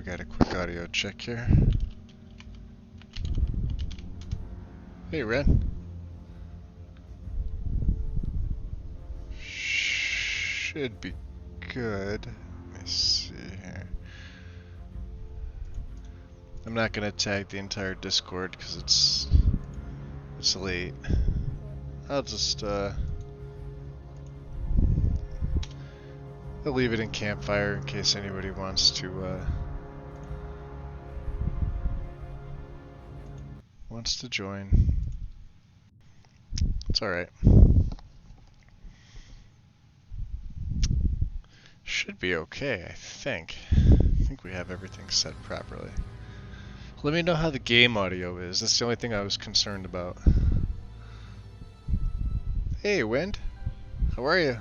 got a quick audio check here. Hey, Ren. Should be good. Let me see here. I'm not gonna tag the entire Discord because it's late. I'll just I'll leave it in Campfire in case anybody wants to join. It's alright. Should be okay, I think. I think we have everything set properly. Let me know how the game audio is. That's the only thing I was concerned about. Hey, Wind. How are you?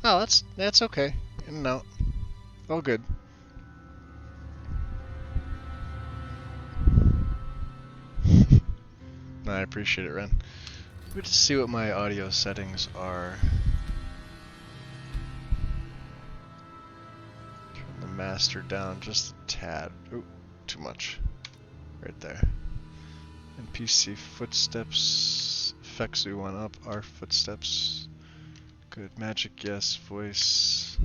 Oh, that's okay. In and out. All good. No, I appreciate it, Ren. Let me just see what my audio settings are. Turn the master down just a tad. Ooh, too much. Right there. NPC footsteps. Effects we want up. Our footsteps. Good. Magic, yes. Voice.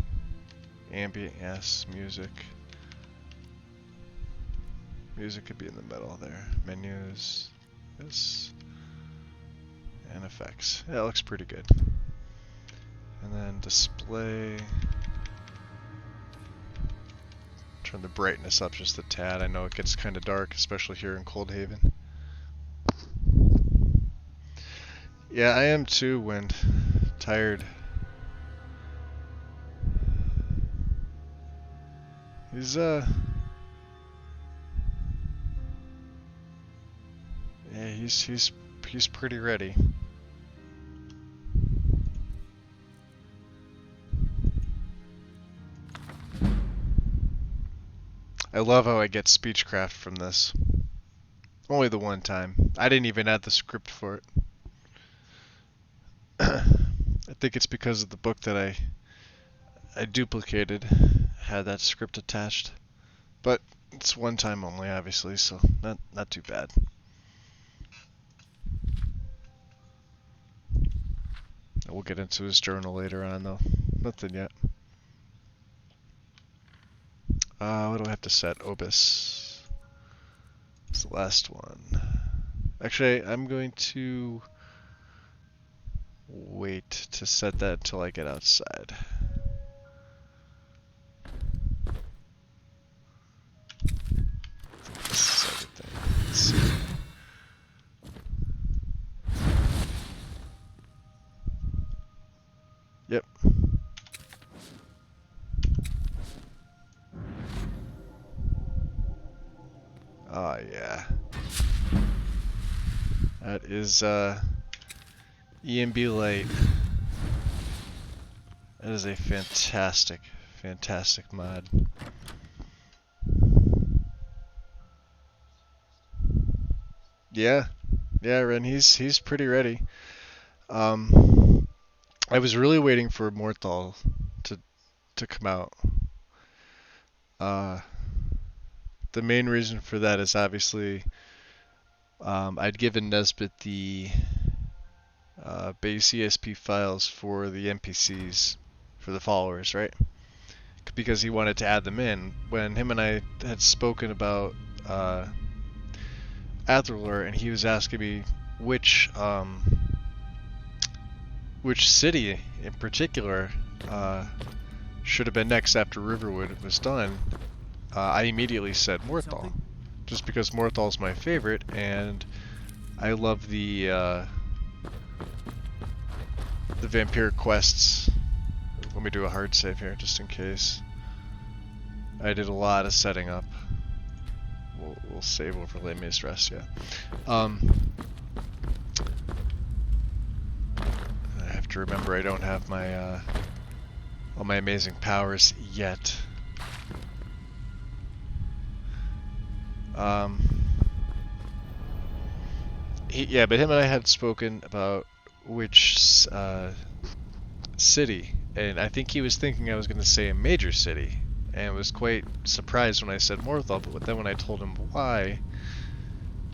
Ambient, yes. Music. Music could be in the middle there. Menus. Yes. And effects. Yeah, it looks pretty good. And then display. Turn the brightness up just a tad. I know it gets kind of dark, especially here in Coldhaven. Yeah, I am too, Wind. Tired. He's yeah, he's pretty ready. I love how I get speechcraft from this. Only the one time. I didn't even add the script for it. I think it's because of the book that I duplicated, had that script attached. But it's one time only, obviously, so not too bad. We'll get into his journal later on, though. Nothing yet. What do I have to set? Obis. It's the last one. Actually, I'm going to wait to set that until I get outside. This is everything. Let's see. Yep. Oh yeah. That is EMB Light. That is a fantastic mod. Yeah, Ren, he's pretty ready. I was really waiting for Morthal to come out. The main reason for that is obviously I'd given Nesbit the base ESP files for the NPCs, for the followers, right? Because he wanted to add them in. When him and I had spoken about Atherlore, and he was asking me which city in particular should have been next after Riverwood was done, I immediately said Morthal, just because Morthal's my favorite, and I love the vampiric quests. Let me do a hard save here, just in case. I did a lot of setting up. We'll save overlay Maze Rest, yeah. I have to remember I don't have my all my amazing powers yet. Yeah, but him and I had spoken about which city, and I think he was thinking I was going to say a major city, and was quite surprised when I said Morthal, but then when I told him why,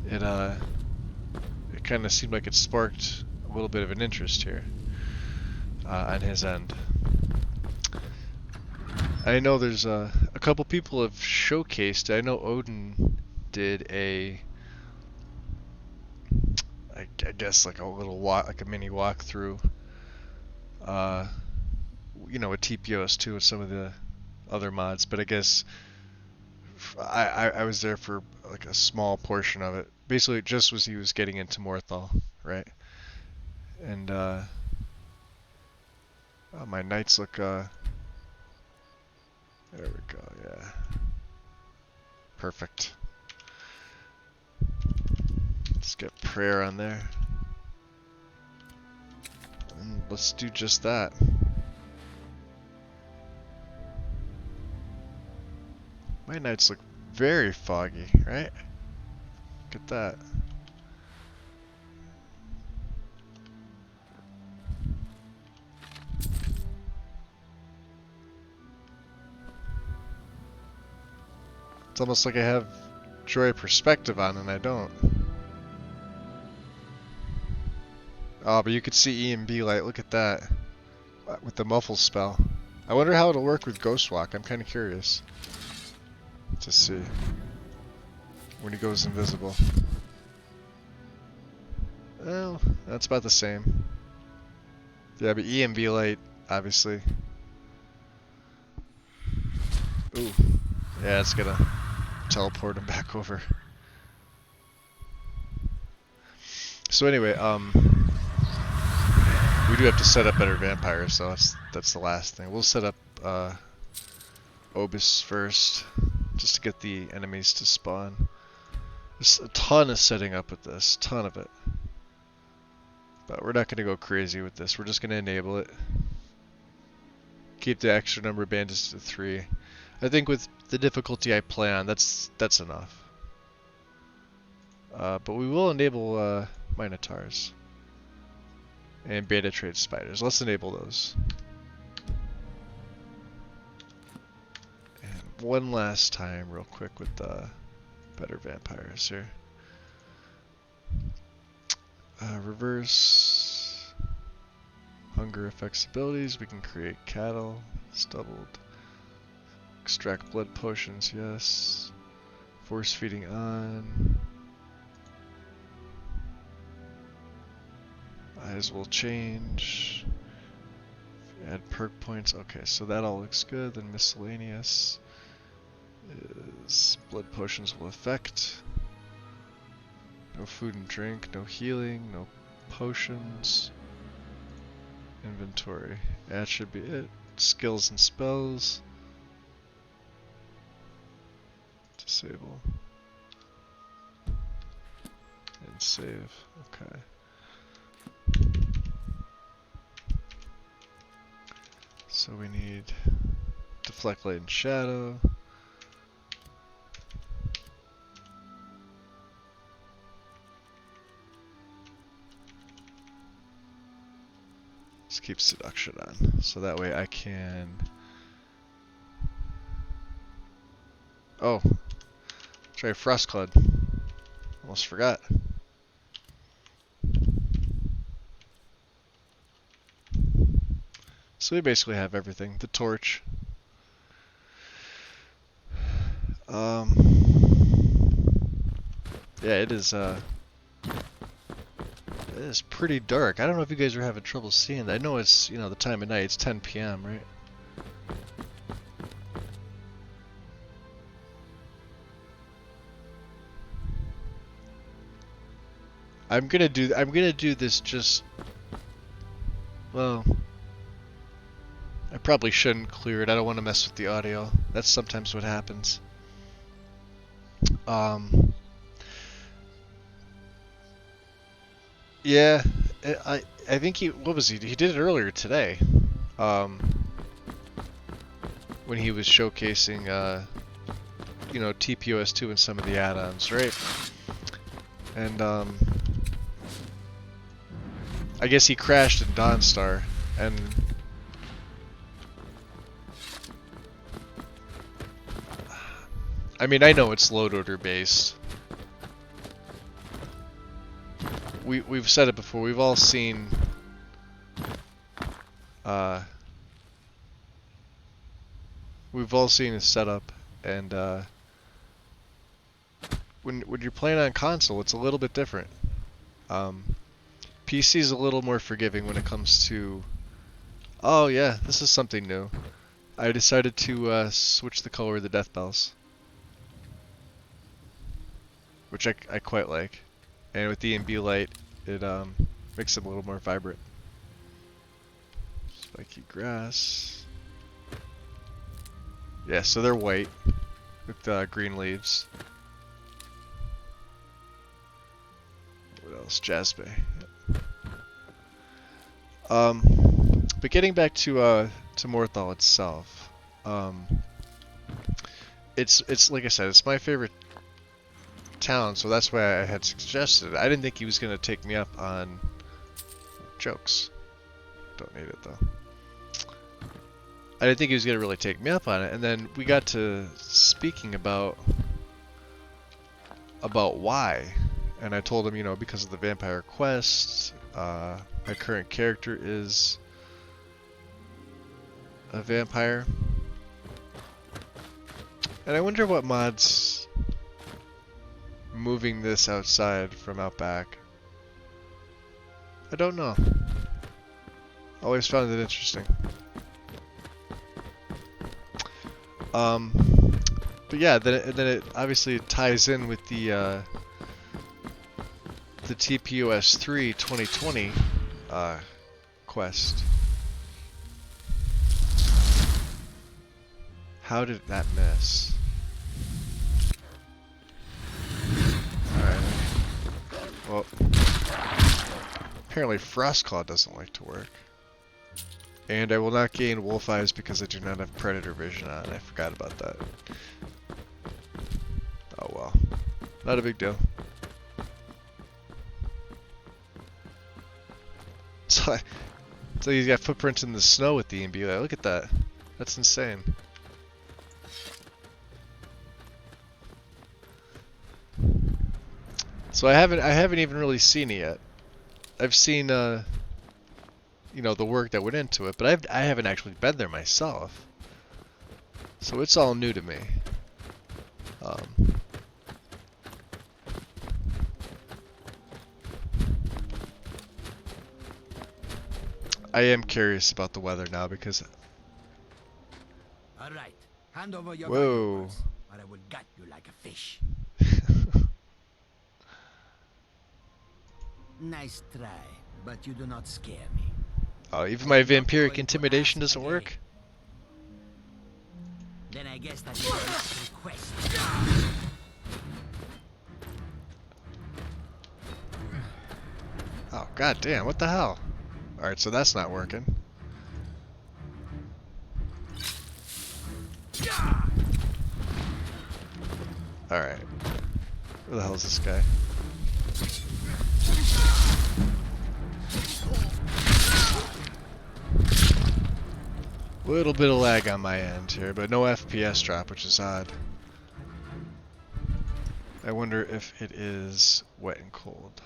it kind of seemed like it sparked a little bit of an interest here on his end. I know there's a couple people have showcased. I know Odin did I guess like a little walk, like a mini walkthrough. You know, with TPOS2 and some of the other mods, but I guess I was there for like a small portion of it. Basically, just as he was getting into Morthal, right? And oh, my knights look. There we go. Yeah. Perfect. Let's get prayer on there. And let's do just that. My nights look very foggy, right? Look at that. It's almost like I have Joy perspective on and I don't. Oh, but you could see E and B light. Look at that. With the muffle spell. I wonder how it'll work with Ghostwalk. I'm kind of curious to see when he goes invisible. Well, that's about the same. Yeah, but E and B light, obviously. Ooh. Yeah, it's gonna teleport him back over. So anyway, we do have to set up better vampires, so that's the last thing. We'll set up Obus first, just to get the enemies to spawn. There's a ton of setting up with this, ton of it. But we're not going to go crazy with this. We're just going to enable it. Keep the extra number of bandits to 3. I think with the difficulty I play on, that's enough. But we will enable Minotaurs. And Beta Trade Spiders. Let's enable those. And one last time, real quick, with the better vampires here. Reverse hunger effects abilities. We can create cattle. It's doubled. Extract blood potions, yes. Force feeding on. Eyes will change. Add perk points. Okay, so that all looks good. Then miscellaneous is blood potions will affect. No food and drink, no healing, no potions. Inventory. That should be it. Skills and spells. Disable. And save. Okay. So we need deflect light and shadow. Let's keep seduction on, so that way I can. Oh, try Frostcloud. Almost forgot. So we basically have everything. The torch. Yeah, it is pretty dark. I don't know if you guys are having trouble seeing that. I know it's, you know, the time of night. It's 10 p.m., right? I'm gonna do this just, well, I probably shouldn't clear it. I don't want to mess with the audio. That's sometimes what happens. Yeah, I think what was he? He did it earlier today. When he was showcasing you know, TPOS2 and some of the add-ons, right? And I guess he crashed in Dawnstar, and I mean, I know it's load order based. We've said it before. We've all seen we've all seen his setup, and when you're playing on console, it's a little bit different. PC is a little more forgiving when it comes to, oh yeah, this is something new. I decided to switch the color of the death bells, which I quite like, and with the EMB light, it makes them a little more vibrant. Spiky grass. Yeah, so they're white with green leaves. What else? Jasmine. Yep. But getting back to Morthal itself, it's like I said, it's my favorite town, so that's why I had suggested it. I didn't think he was gonna take me up on jokes. Don't need it though. I didn't think he was gonna really take me up on it, and then we got to speaking about why, and I told him, you know, because of the vampire quest, my current character is a vampire, and I wonder what mods moving this outside from out back. I don't know. Always found it interesting. But yeah, then it obviously ties in with the TPOS 3 2020 quest. How did that miss? Alright. Well, apparently Frostclaw doesn't like to work. And I will not gain wolf eyes because I do not have predator vision on. I forgot about that. Oh well. Not a big deal. So he's got footprints in the snow with the EMB. Look at that. That's insane. So I haven't even really seen it yet. I've seen you know, the work that went into it, but I haven't actually been there myself. So it's all new to me. I am curious about the weather now because. All right, hand over your Whoa. valuables, or I will gut you like a fish. Nice try, but you do not scare me. Oh, even my vampiric intimidation doesn't work? Then I guess that is a request. Oh, god damn, what the hell? Alright, so that's not working. Alright. Where the hell is this guy? Little bit of lag on my end here, but no FPS drop, which is odd. I wonder if it is wet and cold.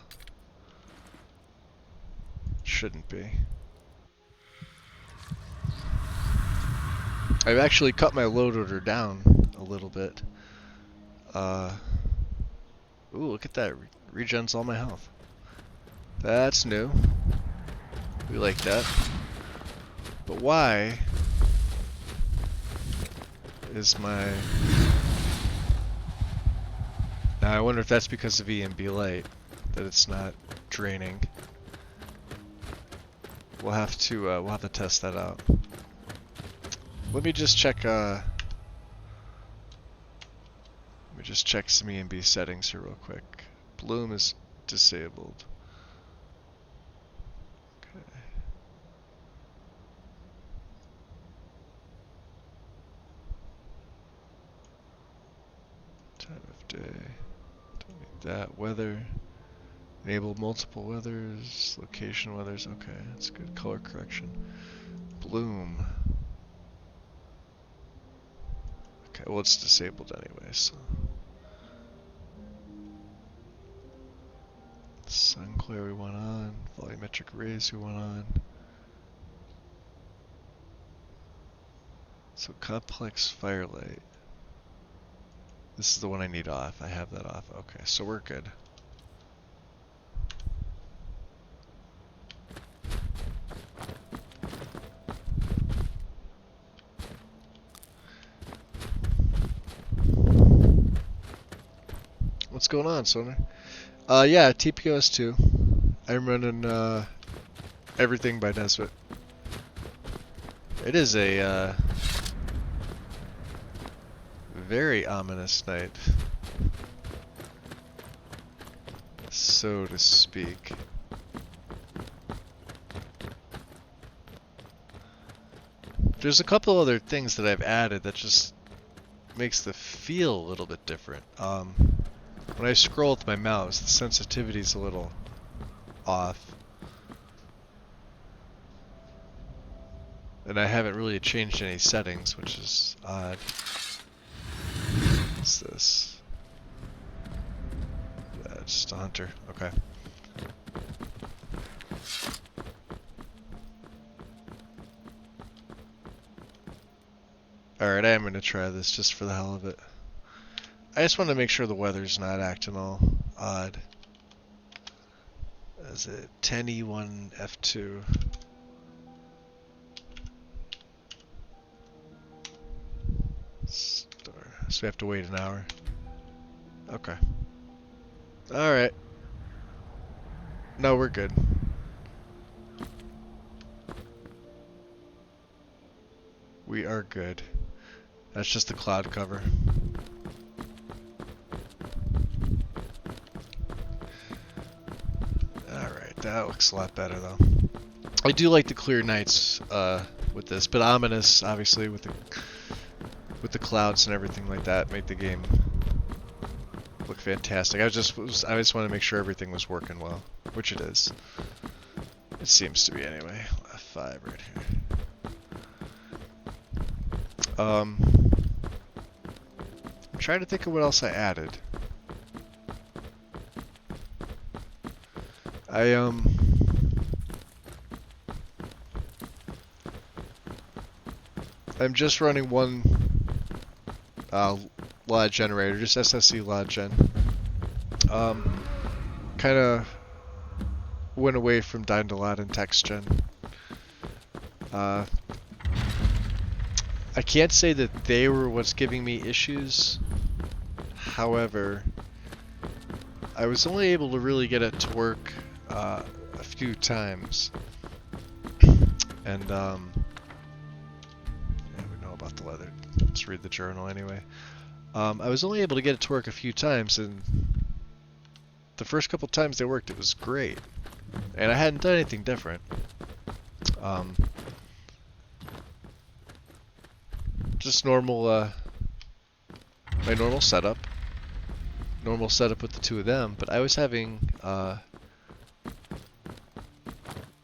Shouldn't be. I've actually cut my load order down a little bit. Ooh, look at that. Regens all my health. That's new. We like that. But why is my... Now I wonder if that's because of EMB light, that it's not draining. We'll have to test that out. Let me just check some EMB settings here real quick. Bloom is disabled. Okay. Time of day. Don't need that. Weather. Enable multiple weathers. Location weathers. Okay, that's good. Color correction. Bloom. Okay, well it's disabled anyway, so. Sun glare we want on, volumetric rays we want on. So complex firelight. This is the one I need off. I have that off. Okay, so we're good. What's going on, Sonar? Yeah, TPOS 2. I'm running everything by Nesbit. It is a very ominous night, so to speak. There's a couple other things that I've added that just makes the feel a little bit different. When I scroll with my mouse, the sensitivity's a little off. And I haven't really changed any settings, which is odd. What's this? Just a hunter. Okay. Alright, I am going to try this just for the hell of it. I just want to make sure the weather's not acting all odd. Is it 10E1 F2? So we have to wait an hour. Okay. Alright. No, we're good. We are good. That's just the cloud cover. Alright, that looks a lot better though. I do like the clear nights with this, but ominous, obviously, with the clouds and everything like that, made the game look fantastic. I just want to make sure everything was working well, which it is. It seems to be anyway. F5 right here. I'm trying to think of what else I added. I'm just running one LOD generator, just SSC LOD gen. Kind of went away from dying to LOD and text gen. I can't say that they were what's giving me issues. However, I was only able to really get it to work a few times. And yeah, we know about the weather. Let's read the journal anyway. I was only able to get it to work a few times, and the first couple times they worked, it was great. And I hadn't done anything different. Just normal, my normal setup. Normal setup with the two of them, but I was having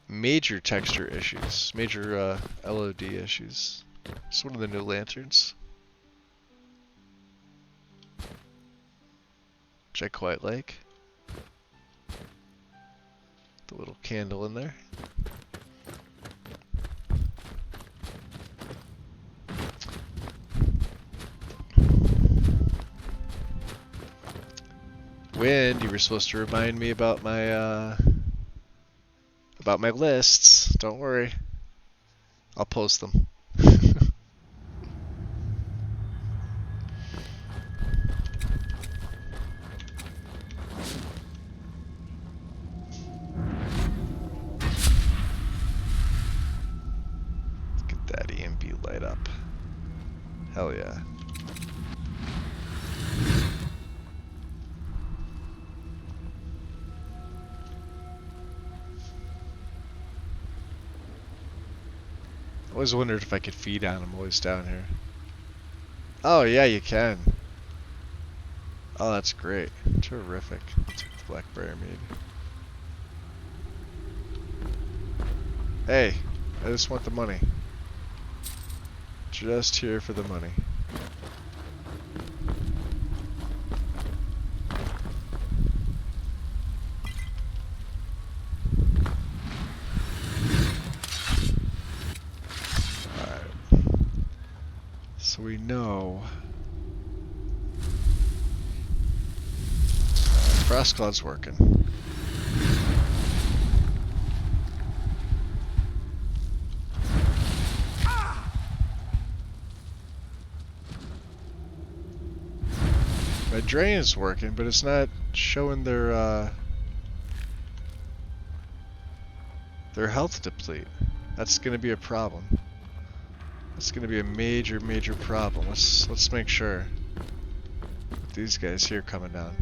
major texture issues, major LOD issues. It's one of the new lanterns, which I quite like. The little candle in there. Wind, you were supposed to remind me about my lists. Don't worry. I'll post them. Get that EMP light up. Hell yeah. I always wondered if I could feed on them while he's down here. Oh yeah, you can. Oh, that's great. Terrific. Take the blackberry mead. Hey, I just want the money. Just here for the money. so we know. Frost Cloud's working. My drain is working, but it's not showing their health deplete. That's gonna be a problem. That's gonna be a major, major problem. Let's make sure. With these guys here coming down.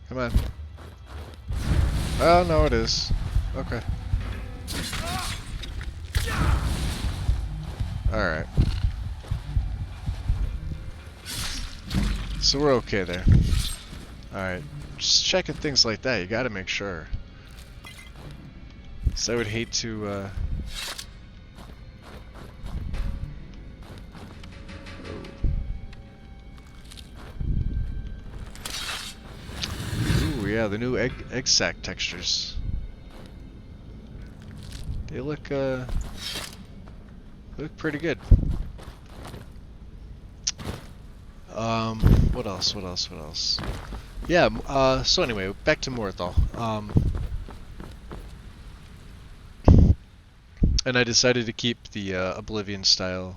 Come on. Oh no, it is. Okay. Alright. So we're okay there. Alright. Just checking things like that, you gotta make sure. So I would hate to, Ooh, yeah, the new egg sac textures. They look pretty good. What else? Yeah, so anyway, back to Morthal. And I decided to keep the Oblivion style,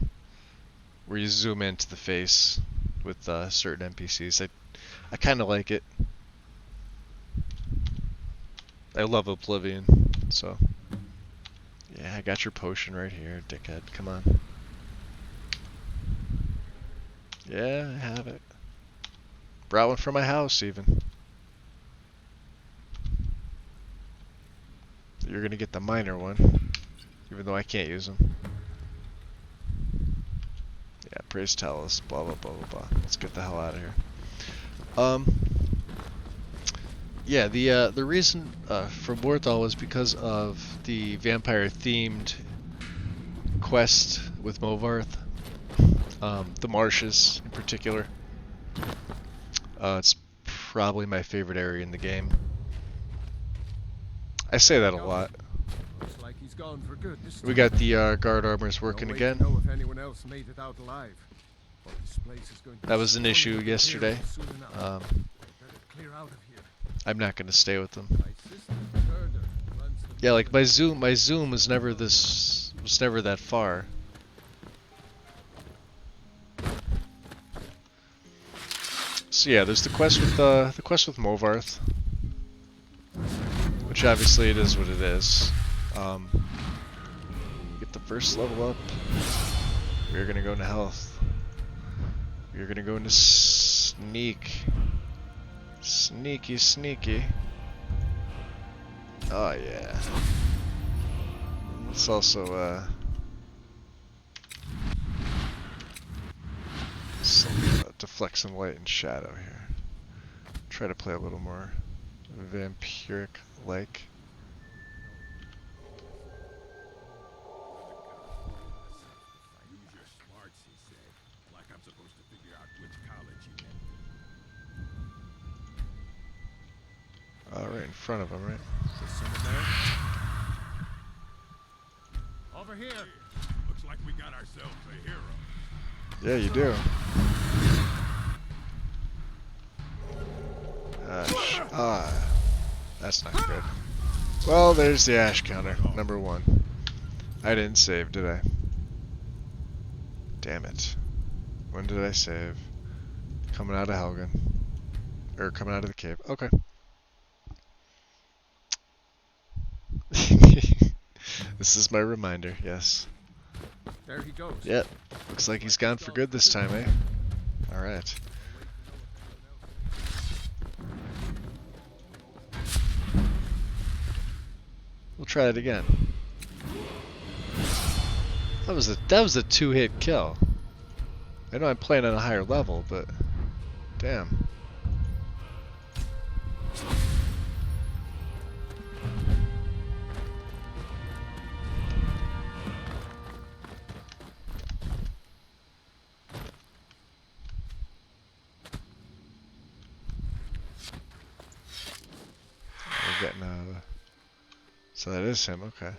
where you zoom into the face with certain NPCs. I kind of like it. I love Oblivion, so yeah, I got your potion right here, dickhead. Come on. Yeah, I have it. Brought one from my house, even. You're gonna get the minor one, even though I can't use them. Yeah, praise Talos, blah blah blah blah blah. Let's get the hell out of here. Yeah, the reason for Morthal was because of the vampire-themed quest with Movarth, the marshes in particular. It's probably my favorite area in the game. I say that a lot. Looks like he's gone for good this We time. got the guard armors working No way to again. know if anyone else made it out alive. Or this place is going to That was an be issue swarming with yesterday. heroes soon enough. Um, Better clear out of here. I'm not gonna stay with them. My sister Gerda runs the Yeah, like my village. zoom was never that far. So yeah, there's the quest with Movarth, which obviously it is what it is. Get the first level up. We're gonna go into health. We're gonna go into sneak. Sneaky, sneaky. Oh yeah. Let's also deflect some light and shadow here. Try to play a little more vampiric-like. Use your smarts, he said. Like I'm supposed to figure out which college you went. Right in front of him, right? Is someone there? Over here. Looks like we got ourselves a hero. Yeah, you do. That's not good. Well, there's the ash counter, number 1. I didn't save, did I? Damn it. When did I save? Coming out of Helgen. Or coming out of the cave. Okay. This is my reminder, yes. There he goes. Yep. Looks like he's gone for good this time, eh? Alright. We'll try it again. That was a 2-hit kill. I know I'm playing on a higher level, but damn. We're getting So that is him, okay.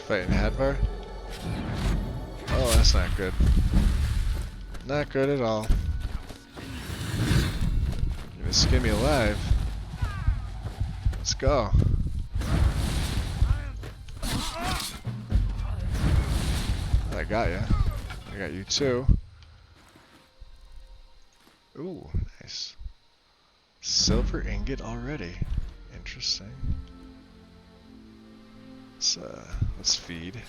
Fighting Hadvar? Oh, that's not good. Not good at all. You're gonna skin me alive. Let's go. I got you. I got you too. Ooh, nice. Silver ingot already. Interesting. Let's feed.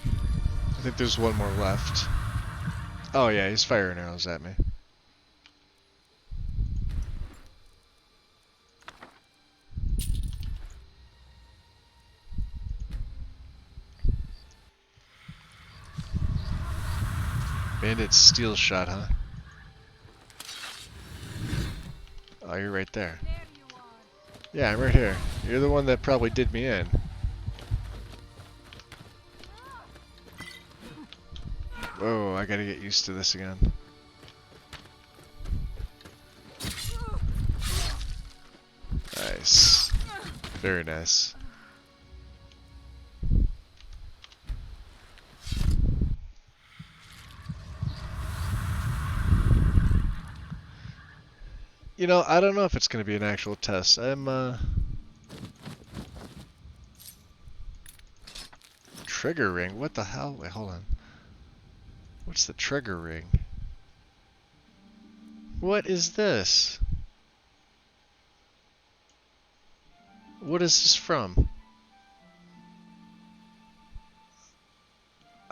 I think there's one more left. Oh yeah, he's firing arrows at me. Bandit steel shot, huh? Oh, you're right there. Yeah, I'm right here. You're the one that probably did me in. Whoa, I gotta get used to this again. Nice. Very nice. You know, I don't know if it's gonna be an actual test. Trigger ring? What the hell? Wait, hold on. What's the trigger ring? What is this? What is this from?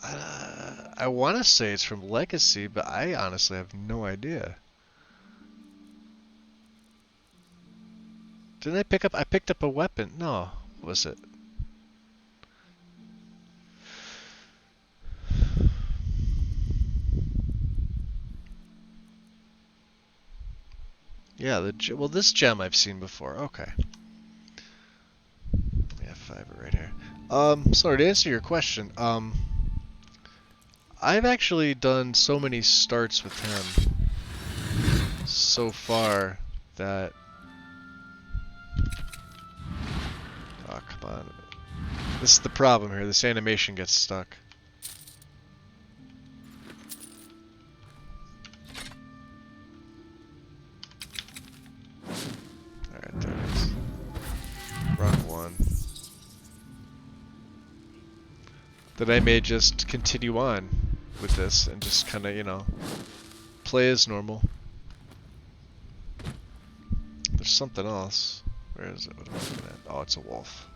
I want to say it's from Legacy, but I honestly have no idea. Didn't I pick up? I picked up a weapon. No, what was it? Yeah, well, this gem I've seen before. Okay. We have fiber right here. So to answer your question, I've actually done so many starts with him so far that... Oh, come on. This is the problem here. This animation gets stuck. Alright, there it is. Rock one. Then I may just continue on with this and just kind of, you know, play as normal. There's something else. Where is it? What am I looking at? Oh, it's a wolf.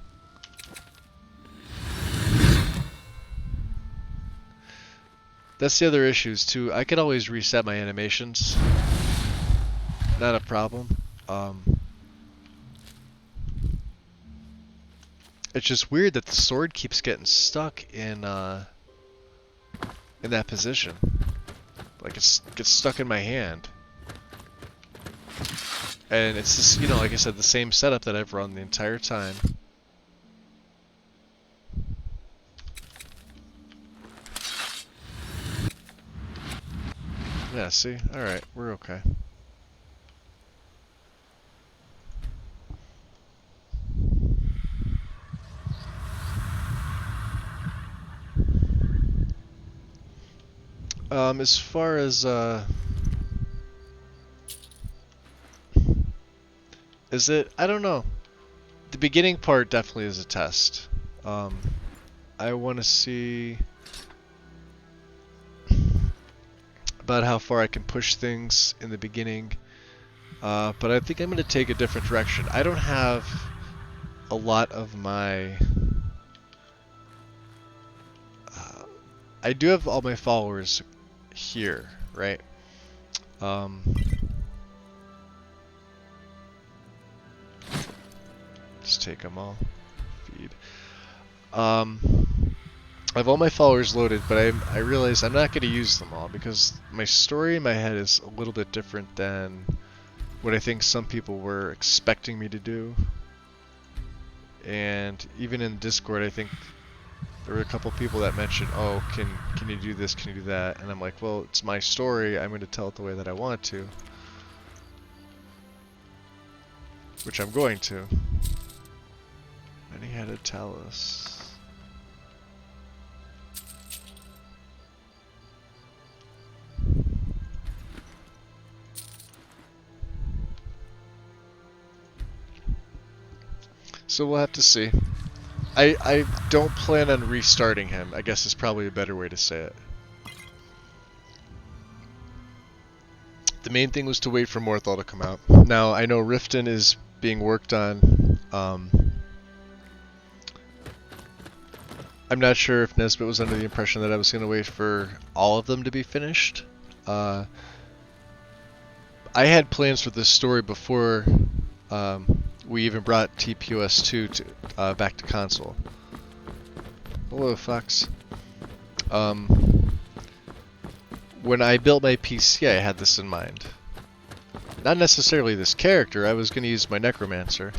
That's the other issues too. I could always reset my animations. Not a problem. It's just weird that the sword keeps getting stuck in that position. Like it gets stuck in my hand. And it's just, you know, like I said, the same setup that I've run the entire time. Yeah, see? Alright, we're okay. As far as, is it? I don't know. The beginning part definitely is a test. I want to see about how far I can push things in the beginning. But I think I'm going to take a different direction. I don't have a lot of my... I do have all my followers here, right? Just take them all. Feed. I have all my followers loaded, but I realize I'm not going to use them all because my story in my head is a little bit different than what I think some people were expecting me to do. And even in Discord, I think there were a couple people that mentioned, oh, can you do this, can you do that? And I'm like, well, it's my story, I'm going to tell it the way that I want to. Which I'm going to. Many-headed talus. So we'll have to see. I don't plan on restarting him, I guess is probably a better way to say it. The main thing was to wait for Morthal to come out. Now, I know Riften is being worked on. I'm not sure if Nesbit was under the impression that I was going to wait for all of them to be finished. I had plans for this story before we even brought TPOS2 to, back to console. Hello, Fox. When I built my PC, I had this in mind. Not necessarily this character. I was going to use my Necromancer,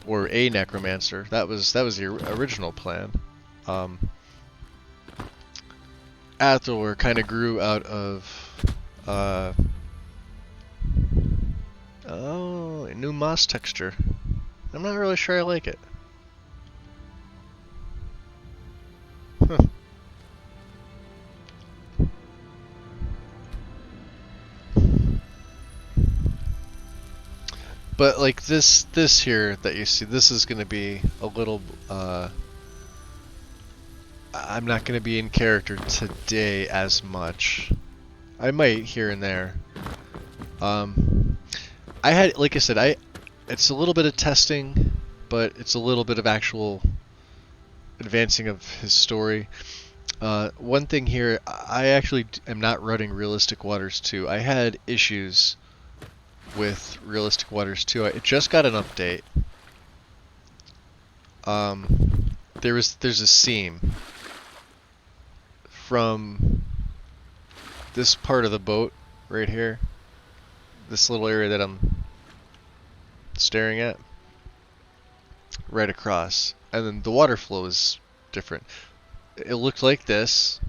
or a Necromancer. That was the original plan. Athor kind of grew out of a new moss texture. I'm not really sure I like it. Huh. But like this here that you see, this is going to be a little. I'm not going to be in character today as much. I might here and there. I had, like I said, it's a little bit of testing, but it's a little bit of actual advancing of his story. One thing here, I actually am not running Realistic Waters 2. I had issues with Realistic Waters 2. It just got an update. There's a seam from this part of the boat right here, this little area that I'm staring at, right across, and then the water flow is different. It looked like this.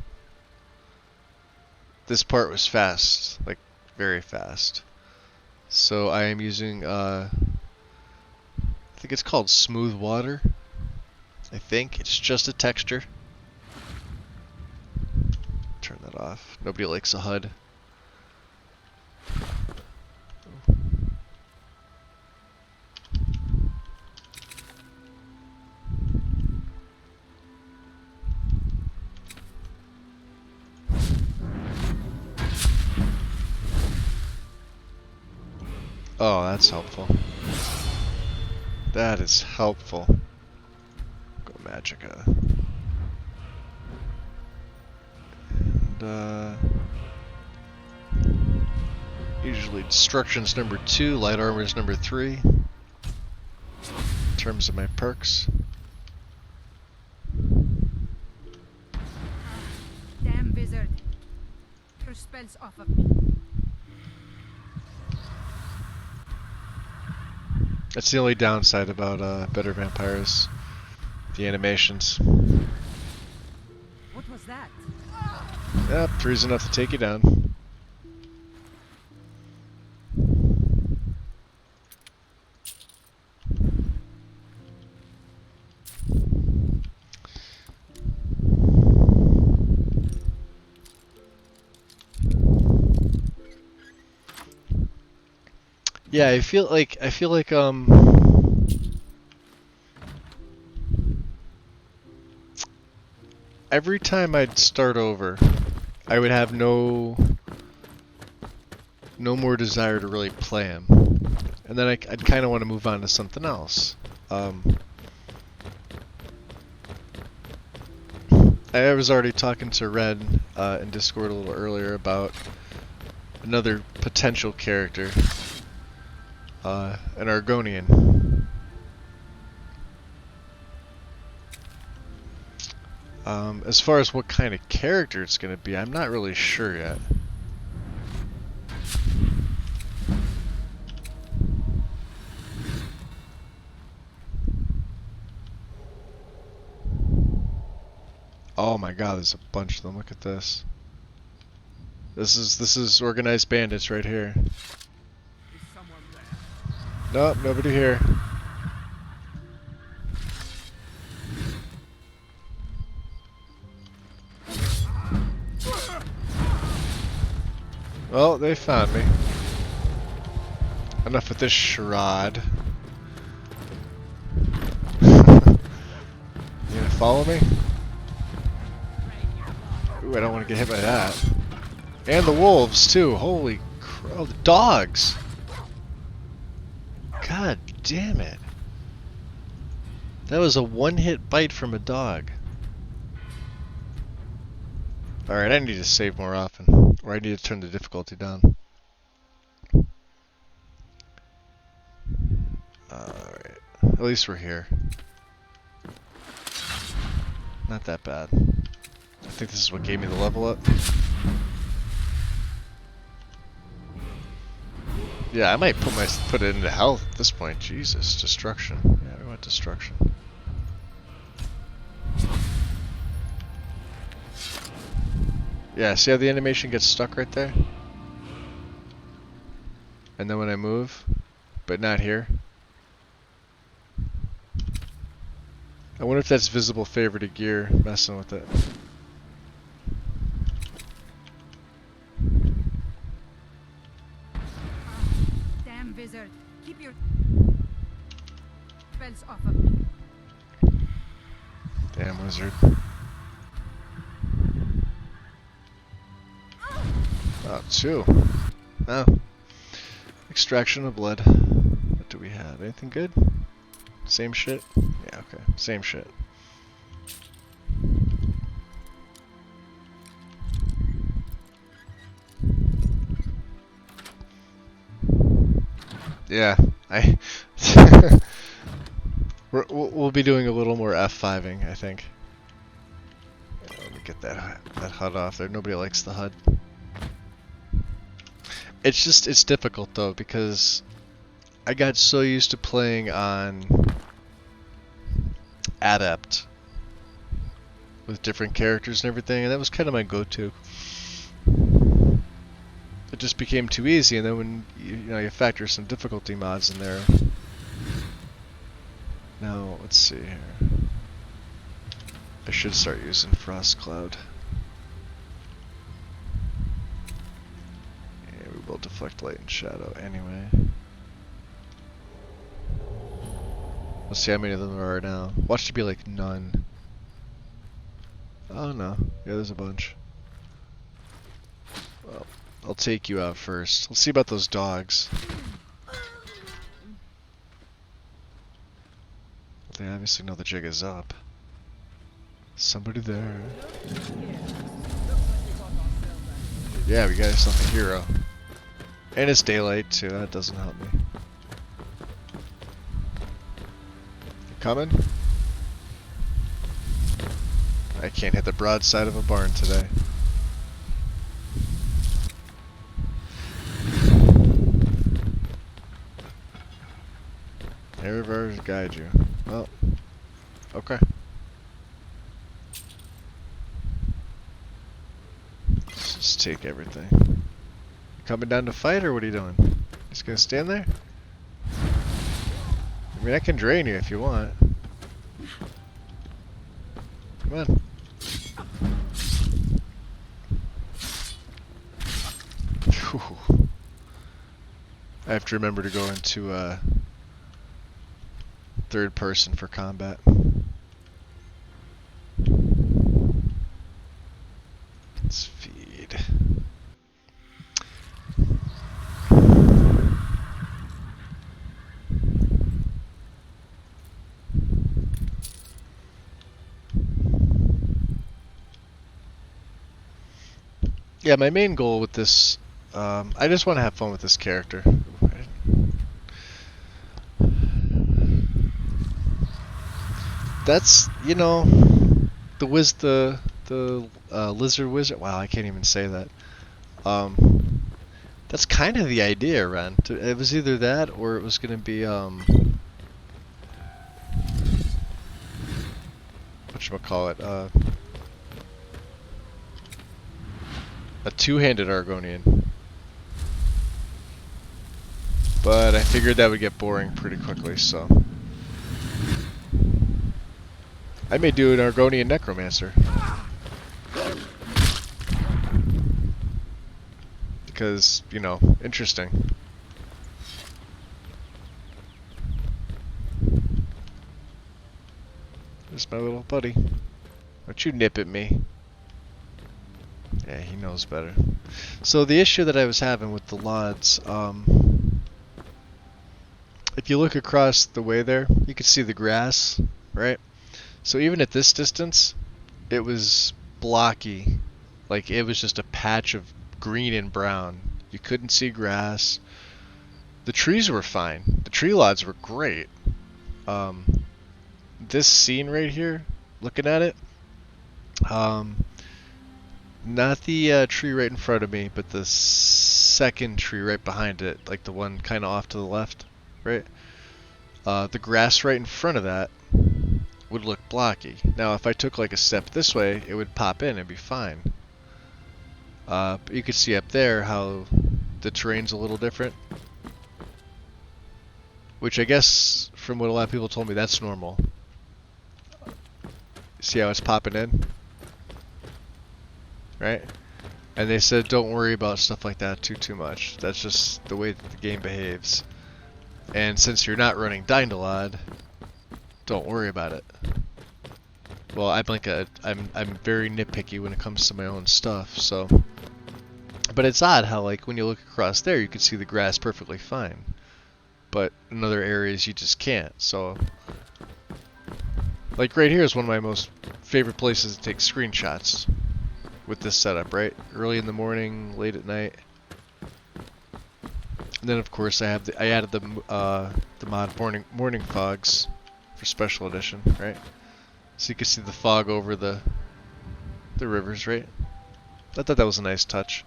This part was fast, like very fast. So I am using, I think it's called smooth water. I think it's just a texture. Turn that off. Nobody likes a HUD. Oh, that's helpful. That is helpful. Go Magicka. And, usually destruction's number 2, light armor's number 3. In terms of my perks. Damn wizard. Your spells off of me. That's the only downside about Better Vampires. The animations. What was that? Yep, 3's enough to take you down. Yeah, I feel like every time I'd start over, I would have no more desire to really play him, and then I'd kind of want to move on to something else. I was already talking to Red in Discord a little earlier about another potential character, an Argonian. As far as what kind of character it's going to be, I'm not really sure yet. Oh my god, there's a bunch of them. Look at this. This is organized bandits right here. Is someone there? Nope, nobody here. Well, they found me. Enough with this charade. follow me? Ooh, I don't want to get hit by that. And the wolves, too. Holy crow. The dogs! God damn it. That was a one-hit bite from a dog. Alright, I need to save more often. Or I need to turn the difficulty down. Alright. At least we're here. Not that bad. I think this is what gave me the level up. Yeah, I might put it into health at this point. Jesus, destruction. Yeah, we want destruction. Yeah, see how the animation gets stuck right there? And then when I move, but not here. I wonder if that's visible favorited gear messing with it. Damn wizard. Keep your spells off of me. Damn wizard. Oh, 2. Oh. Extraction of blood. What do we have? Anything good? Same shit? Yeah, okay. Same shit. Yeah, we'll be doing a little more F5ing, I think. Let me get that HUD off there. Nobody likes the HUD. It's difficult though because I got so used to playing on Adept with different characters and everything, and that was kind of my go-to. It just became too easy, and then when you factor some difficulty mods in there. Now let's see here. I should start using Frost Cloud. Yeah, we will deflect light and shadow anyway. Let's see how many of them there are now. Watch to be like none. Oh no, yeah, there's a bunch. Well, I'll take you out first. Let's see about those dogs. They obviously know the jig is up. Somebody there. Yeah, we got ourselves a hero. And it's daylight too, that doesn't help me. You coming? I can't hit the broadside of a barn today. Reverse guide you. Well, okay. Let's just take everything. You coming down to fight, or what are you doing? Just gonna stand there? I mean, I can drain you if you want. Come on. Whew. I have to remember to go into third person for combat. Let's feed. Yeah, my main goal with this, I just want to have fun with this character. That's, the lizard wizard. Wow, I can't even say that. That's kind of the idea, Ren. It was either that or it was gonna be whatchamacallit, a two-handed Argonian. But I figured that would get boring pretty quickly, so I may do an Argonian Necromancer. Because, interesting. There's my little buddy. Don't you nip at me. Yeah, he knows better. So the issue that I was having with the LODs, if you look across the way there, you can see the grass, right? So even at this distance, it was blocky. Like it was just a patch of green and brown. You couldn't see grass. The trees were fine. The tree LODs were great. This scene right here, looking at it, not the tree right in front of me, but the second tree right behind it, like the one kind of off to the left, right? The grass right in front of that would look blocky. Now, if I took like a step this way, it would pop in and be fine. But you can see up there how the terrain's a little different, which I guess, from what a lot of people told me, that's normal. See how it's popping in? Right? And they said don't worry about stuff like that too much. That's just the way that the game behaves. And since you're not running Dynalod, don't worry about it. Well, I'm very nitpicky when it comes to my own stuff, so. But it's odd how, like, when you look across there, you can see the grass perfectly fine. But in other areas, you just can't, so. Like, right here is one of my most favorite places to take screenshots with this setup, right? Early in the morning, late at night. And then, of course, I added the mod morning fogs for special edition, right? So you can see the fog over the rivers, right? I thought that was a nice touch.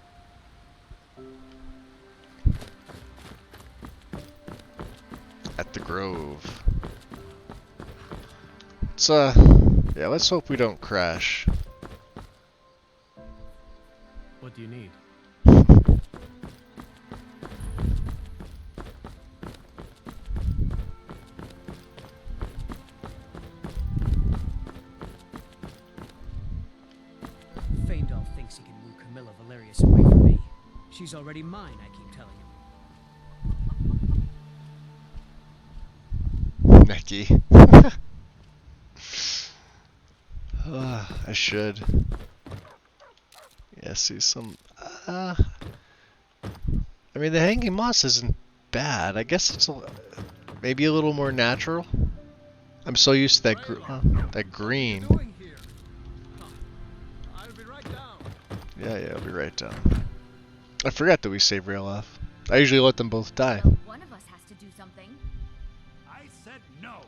At the Grove. It's yeah, let's hope we don't crash. What do you need? Feindal thinks he can woo Camilla Valerius away from me. She's already mine, I keep telling him. Necky. I should. Yeah, see some. I mean, the hanging moss isn't bad. I guess it's maybe a little more natural. I'm so used to that green. I'll be right down. Yeah, I'll be right down. I forgot that we save rail off. I usually let them both die. Well, one of us has to do something. I said no.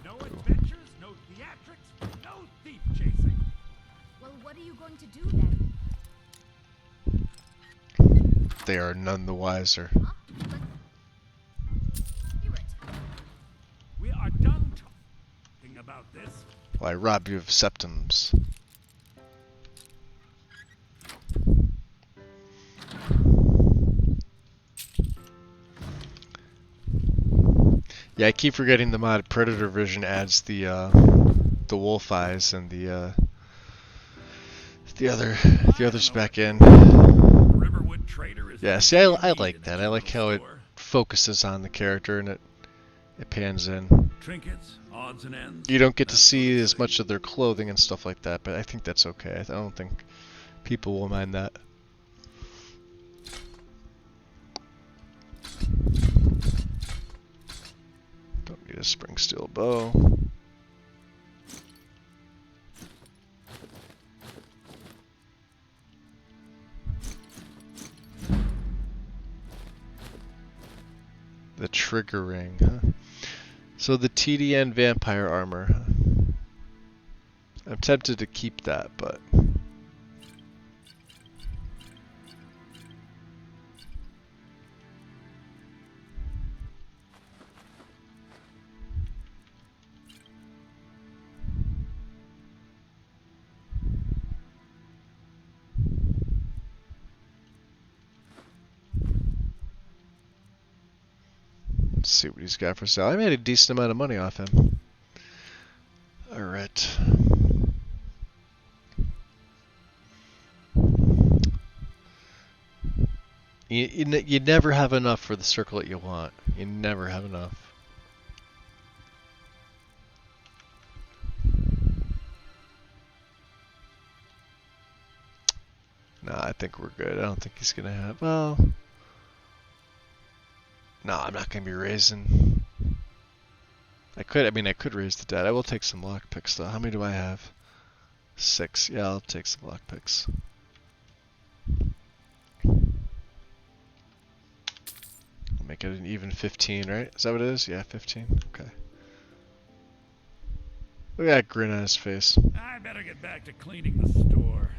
No adventures, no theatrics, no thief chasing. Well, what are you going to do then? They are none the wiser. Huh? But... Hear it. We are done talking about this. Well, I rob you of septums. Yeah, I keep forgetting the mod Predator Vision adds the wolf eyes and the others back in. Riverwood Trader is Yeah, see, I like that. I like how it focuses on the character and it pans in. Trinkets, odds and ends. You don't get to see as much of their clothing and stuff like that, but I think that's okay. I don't think people will mind that. Don't need a spring steel bow. The trigger ring, huh? So the TDN vampire armor. Huh? I'm tempted to keep that, but let's see what he's got for sale. I made a decent amount of money off him. Alright. You never have enough for the circle that you want. You never have enough. Nah, I think we're good. I don't think he's gonna have. Well, no, I'm not gonna be raising. I could. I mean, I could raise the dead. I will take some lockpicks though. How many do I have? 6. Yeah, I'll take some lockpicks. I'll make it an even 15, right? Is that what it is? Yeah, 15. Okay. Look at that grin on his face. I better get back to cleaning the store.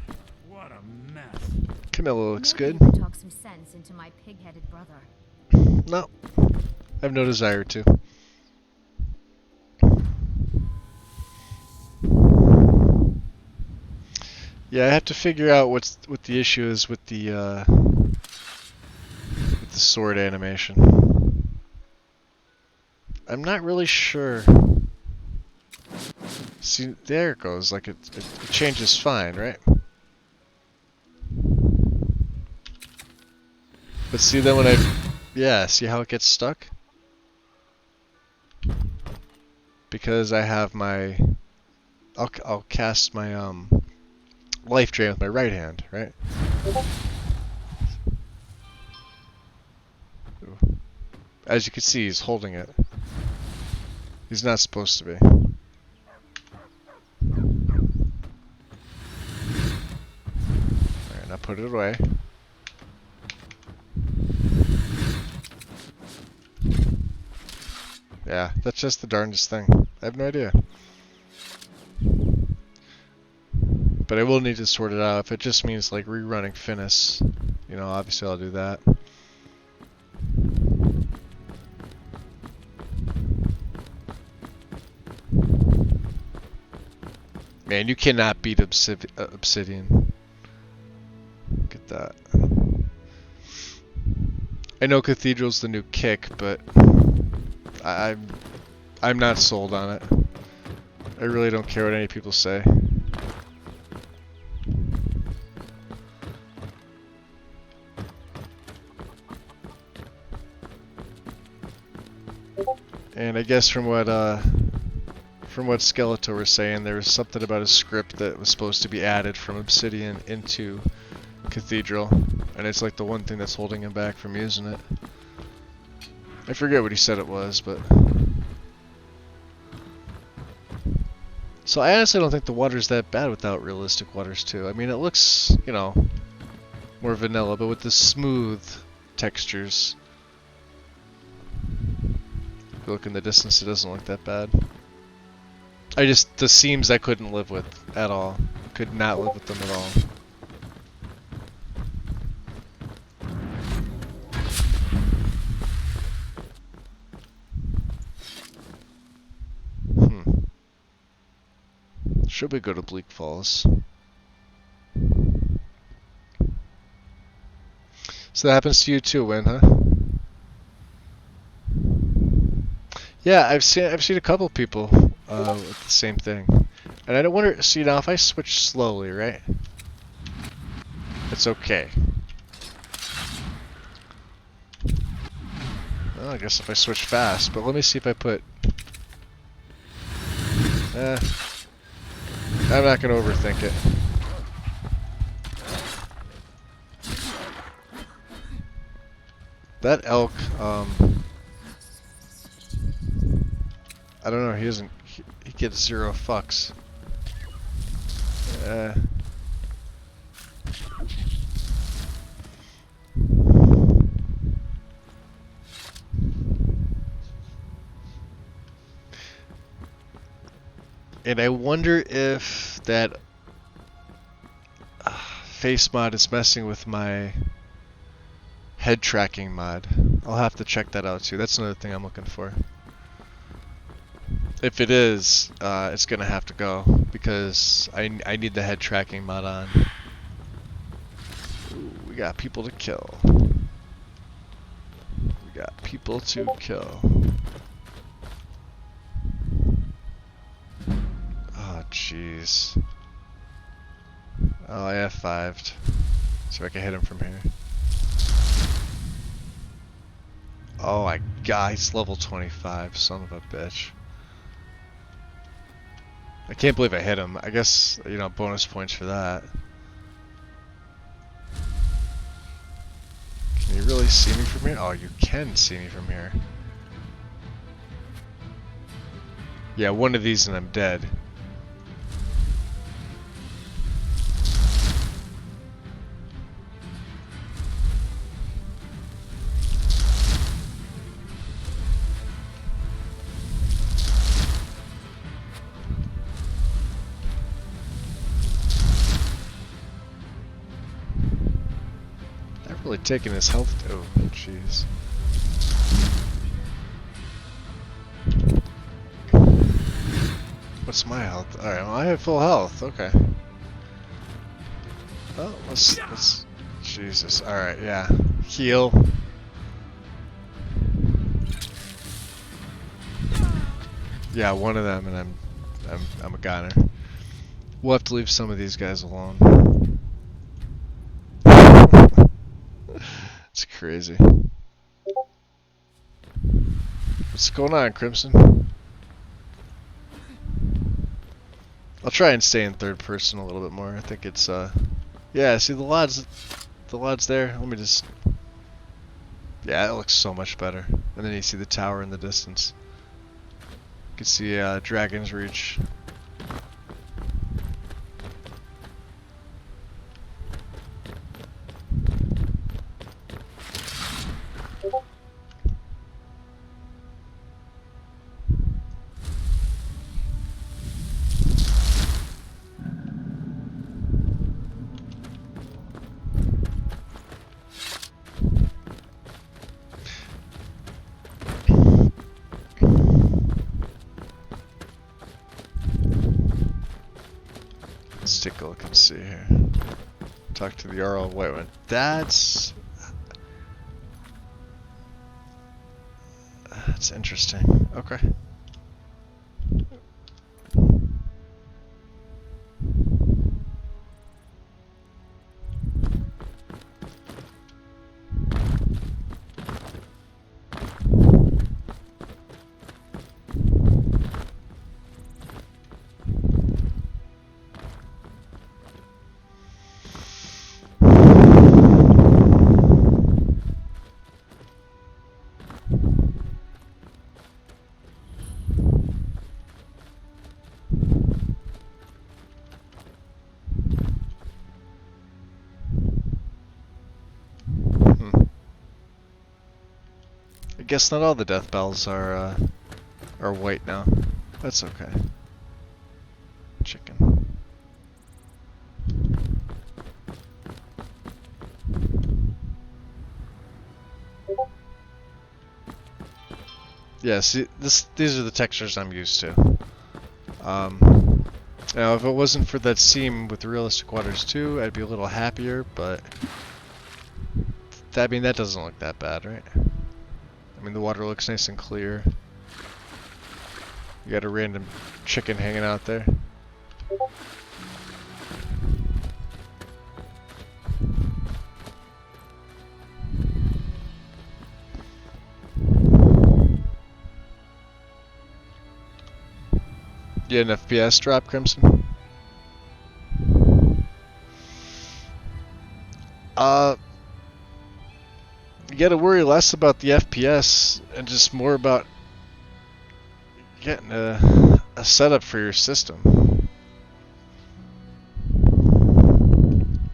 What a mess. Camilla looks Maybe good. you could talk some sense into my pig-headed brother. No, I have no desire to. Yeah, I have to figure out what the issue is with the sword animation. I'm not really sure. See, there it goes. Like it changes fine, right? But see, then when yeah, see how it gets stuck? Because I have my, I'll cast my life drain with my right hand, right? As you can see, he's holding it. He's not supposed to be. Alright, now put it away. Yeah, that's just the darndest thing. I have no idea. But I will need to sort it out. If it just means like rerunning Finis, you know, obviously I'll do that. Man, you cannot beat Obsidian. Look at that. I know Cathedral's the new kick, but I'm not sold on it. I really don't care what any people say. And I guess from what Skeletor was saying, there was something about a script that was supposed to be added from Obsidian into Cathedral, and it's like the one thing that's holding him back from using it. I forget what he said it was, but... So I honestly don't think the water's that bad without realistic waters too. I mean, it looks, you know, more vanilla, but with the smooth textures. If you look in the distance, it doesn't look that bad. The seams I couldn't live with at all. Could not live with them at all. Should we go to Bleak Falls? So that happens to you too, Win, huh? Yeah, I've seen a couple people with the same thing, and I don't wonder. See, now if I switch slowly, right? It's okay. Well, I guess if I switch fast, but let me see if I put. I'm not gonna overthink it. That elk, I don't know, he doesn't, he gets 0 fucks. And I wonder if that face mod is messing with my head tracking mod. I'll have to check that out too. That's another thing I'm looking for. If it is, it's gonna have to go because I need the head tracking mod on. Ooh, we got people to kill. We got people to kill. Oh jeez. Oh, I F5'd. See if I can hit him from here. Oh my god, he's level 25, son of a bitch. I can't believe I hit him. I guess, you know, bonus points for that. really see me from here? Oh, you can see me from here. Yeah, one of these and I'm dead. Not really taking his health. Oh, jeez. What's my health? Alright, well, I have full health. Okay. Oh, let's. Jesus. Alright, yeah. Heal. Yeah, one of them, and I'm a goner. We'll have to leave some of these guys alone. It's crazy. What's going on, Crimson? I'll try and stay in third person a little bit more. I think it's yeah, see the lad's there. Let me just, yeah, it looks so much better. And then you see the tower in the distance. You can see Dragon's Reach. Let's take a look and see here. Talk to the Jarl. Wait, that's interesting. Okay. I guess not all the death bells are white now. That's okay. Chicken. Yeah, see, these are the textures I'm used to. Now, if it wasn't for that seam with Realistic Waters 2, I'd be a little happier, but that doesn't look that bad, right? I mean, the water looks nice and clear. You got a random chicken hanging out there. You had an FPS drop, Crimson? You gotta worry less about the FPS and just more about getting a setup for your system.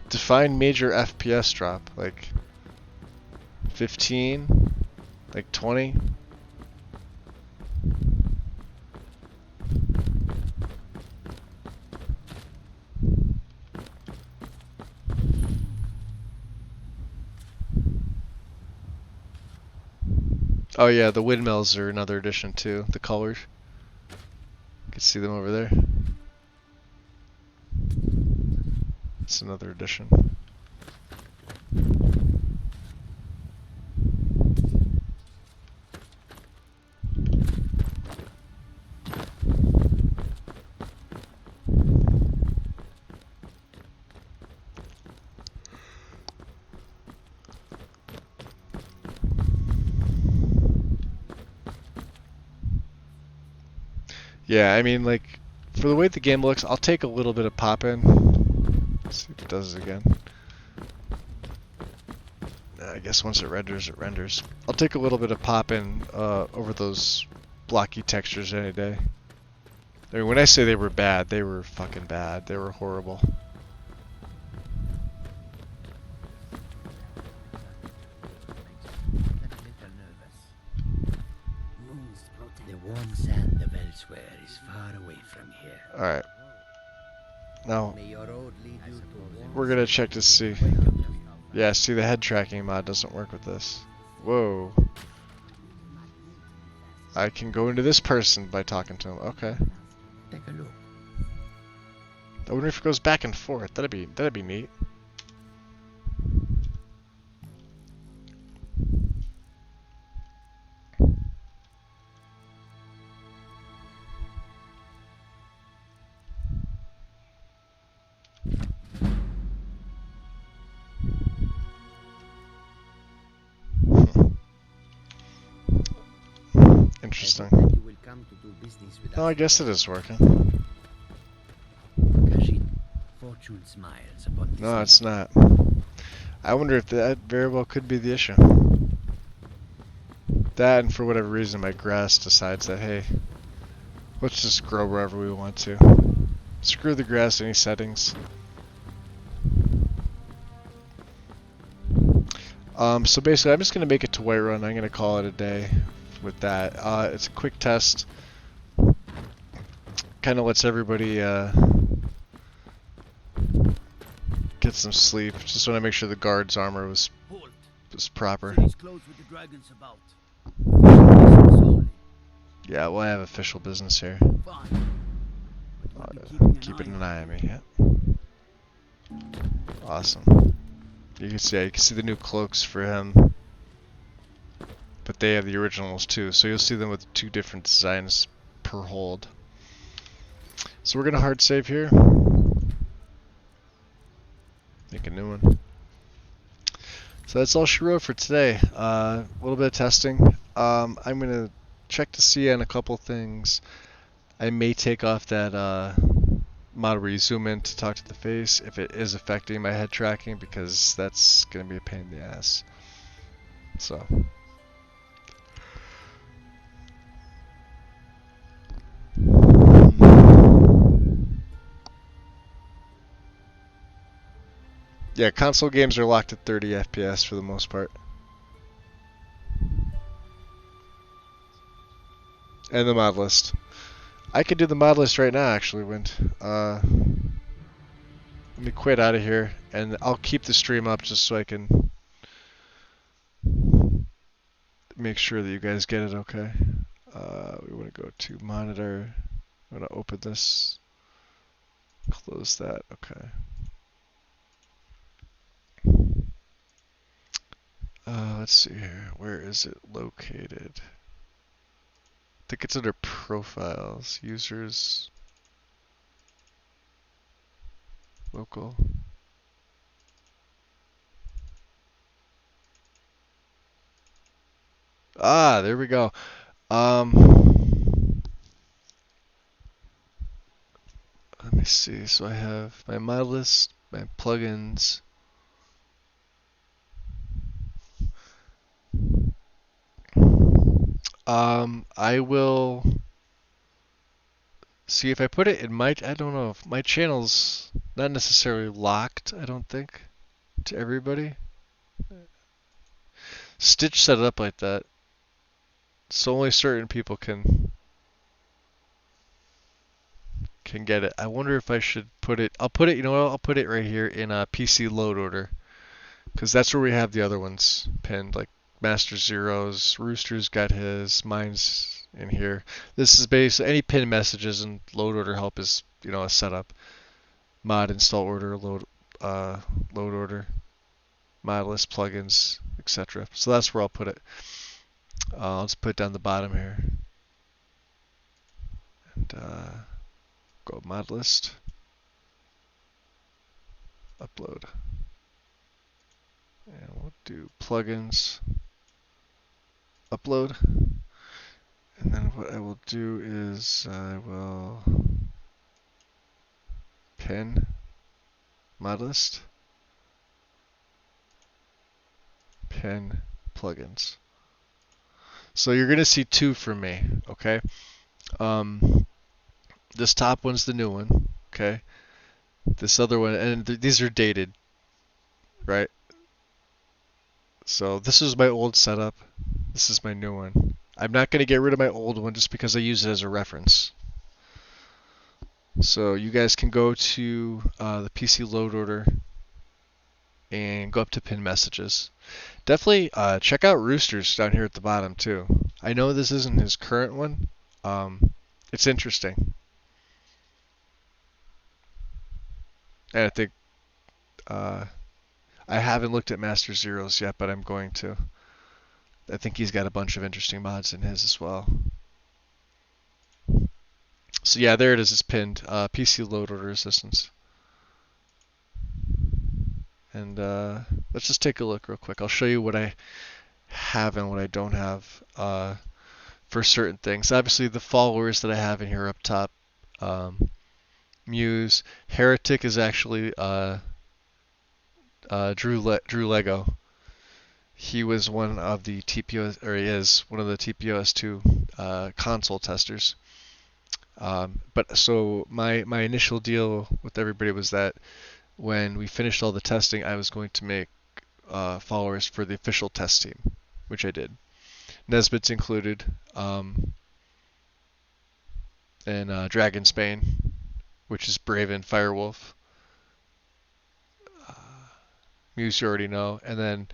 Define major FPS drop, like 15, like 20. Oh yeah, the windmills are another addition too. The colors. You can see them over there. It's another addition. Yeah, I mean, like, for the way the game looks, I'll take a little bit of pop in. Let's see if it does it again. I guess once it renders, it renders. I'll take a little bit of popping over those blocky textures any day. I mean, when I say they were bad, they were fucking bad. They were horrible. The warm sand of elsewhere is far away from here. Alright. Now, May your road lead you to warm we're gonna check to see. Welcome to Yeah, see, the head tracking mod doesn't work with this. Whoa. I can go into this person by talking to him. Okay. Take a look. I wonder if it goes back and forth. That'd be neat. Interesting. I hope that you will come to do business with Oh, us I guess it again. is working. Kashid, fortune smiles upon this No, it's nation. not. I wonder if that very well could be the issue. That, and for whatever reason, my grass decides that, hey, let's just grow wherever we want to. Screw the grass, any settings. So basically, I'm just going to make it to Whiterun. I'm going to call it a day with that. It's a quick test. Kind of lets everybody get some sleep. Just want to make sure the guard's armor was Halt. proper. City's closed with the dragons about. Business only. Yeah, we'll have official business here. Fine. But we'll be Keeping an eye on me. Yeah. Awesome. You can see the new cloaks for him, but they have the originals too. So you'll see them with 2 different designs per hold. So we're gonna hard save here. Make a new one. So that's all she wrote for today. A little bit of testing. I'm gonna check to see on a couple things. I may take off that mod where you zoom in to talk to the face if it is affecting my head tracking, because that's gonna be a pain in the ass. So. Yeah, console games are locked at 30 FPS for the most part. And the mod list. I could do the mod list right now, actually, Wind. Let me quit out of here, and I'll keep the stream up just so I can make sure that you guys get it okay. We want to go to monitor. I'm going to open this. Close that. Okay. Let's see here. Where is it located? I think it's under profiles, users, local. Ah, there we go. Let me see. So I have my mod list, my plugins. I will see if I put it in my, I don't know, if my channel's not necessarily locked, I don't think, to everybody. Stitch set it up like that, so only certain people can get it. I wonder if I should put it, I'll put it, you know what, I'll put it right here in a PC load order, because that's where we have the other ones pinned, like Master Zero's, Rooster's got his, mine's in here. This is basically any pinned messages and load order help is, you know, a setup. Mod install order, load order, mod list plugins, etc. So that's where I'll put it. I'll just put it down the bottom here. And go mod list, upload. And we'll do plugins, upload. And then what I will do is I will pin mod list, pin plugins. So you're gonna see two from me, okay? This top one's the new one, okay? This other one, and these are dated, right? So this is my old setup. This is my new one. I'm not gonna get rid of my old one just because I use it as a reference. So you guys can go to the PC load order and go up to pin messages. Definitely check out Roosters down here at the bottom too. I know this isn't his current one. It's interesting. And I think I haven't looked at Master Zero's yet, but I'm going to. I think he's got a bunch of interesting mods in his as well. So yeah, there it is. It's pinned. PC load order assistance. And let's just take a look real quick. I'll show you what I have and what I don't have for certain things. Obviously, the followers that I have in here up top. Muse. Heretic is actually Drew Lego. He was one of the TPOS, or he is one of the TPOS2 console testers. But so my initial deal with everybody was that when we finished all the testing, I was going to make followers for the official test team, which I did. Nesbit's included, and Dragonsbane, which is Braven Firewolf. Muse you already know, and then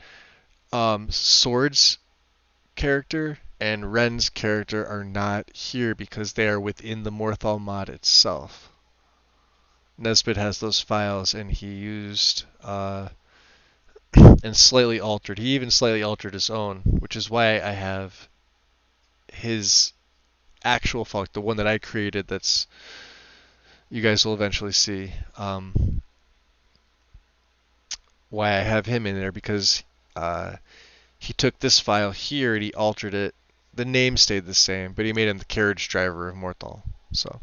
Sword's character and Ren's character are not here because they are within the Morthal mod itself. Nesbit has those files, and he used and slightly altered. He even slightly altered his own, which is why I have his actual file, the one that I created. That's you guys will eventually see why I have him in there, because he took this file here and he altered it. The name stayed the same, but he made him the carriage driver of Morthal. So,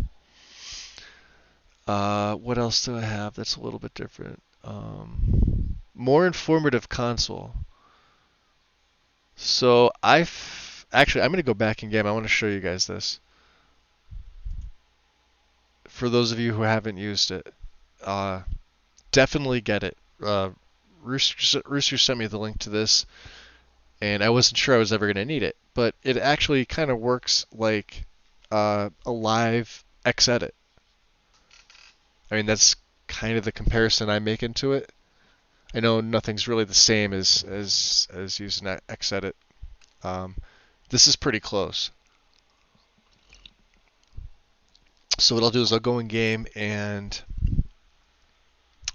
what else do I have that's a little bit different? More informative console. So actually, I'm going to go back in game. I want to show you guys this. For those of you who haven't used it, definitely get it. Rooster sent me the link to this, and I wasn't sure I was ever going to need it, but it actually kind of works like a live Xedit. I mean, that's kind of the comparison I'm making to it. I know nothing's really the same as using Xedit. This is pretty close. So what I'll do is I'll go in game, and